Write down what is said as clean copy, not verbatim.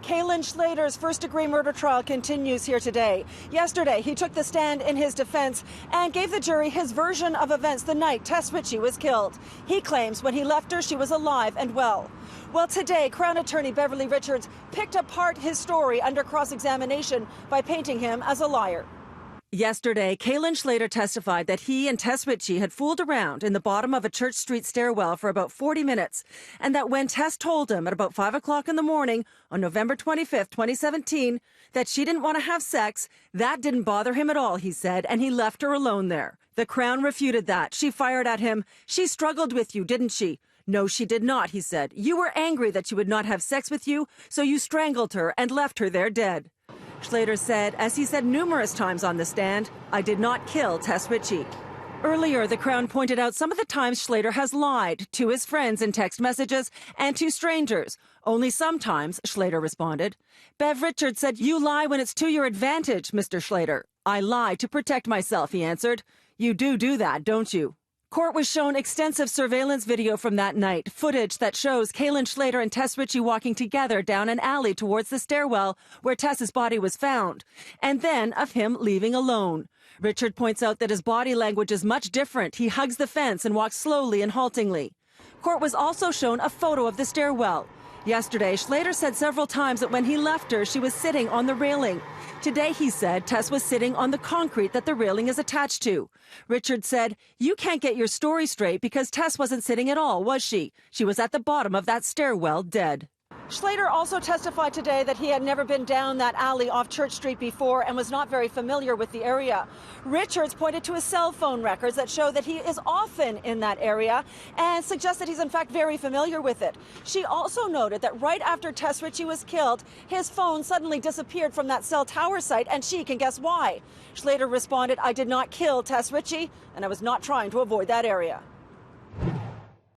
Kalen Schlatter's first-degree murder trial continues here today. Yesterday, he took the stand in his defense and gave the jury his version of events the night Tess Ritchie was killed. He claims when he left her, she was alive and well. Well, today, Crown Attorney Beverly Richards picked apart his story under cross-examination by painting him as a liar. Yesterday, Kalen Schlatter testified that he and Tess Ritchie had fooled around in the bottom of a Church Street stairwell for about 40 minutes, and that when Tess told him at about 5 o'clock in the morning on November 25th, 2017, that she didn't want to have sex, that didn't bother him at all, he said, and he left her alone there. The Crown refuted that. She fired at him. "She struggled with you, didn't she?" "No, she did not," he said. "You were angry that she would not have sex with you, so you strangled her and left her there dead." Schlatter said, as he said numerous times on the stand, "I did not kill Tess Ritchie." Earlier, the Crown pointed out some of the times Schlatter has lied to his friends in text messages and to strangers. "Only sometimes," Schlatter responded. Bev Richards said, "You lie when it's to your advantage, Mr. Schlatter." "I lie to protect myself," he answered. "You do that, don't you?" Court was shown extensive surveillance video from that night, footage that shows Kalen Schlatter and Tess Ritchie walking together down an alley towards the stairwell where Tess's body was found, and then of him leaving alone. Richard points out that his body language is much different. He hugs the fence and walks slowly and haltingly. Court was also shown a photo of the stairwell. Yesterday, Schlatter said several times that when he left her, she was sitting on the railing. Today, he said, Tess was sitting on the concrete that the railing is attached to. Richard said, "You can't get your story straight because Tess wasn't sitting at all, was she? She was at the bottom of that stairwell, dead." Schlatter also testified today that he had never been down that alley off Church Street before and was not very familiar with the area. Richards pointed to his cell phone records that show that he is often in that area and suggests that he's in fact very familiar with it. She also noted that right after Tess Ritchie was killed, his phone suddenly disappeared from that cell tower site, and she can guess why. Schlatter responded, "I did not kill Tess Ritchie, and I was not trying to avoid that area."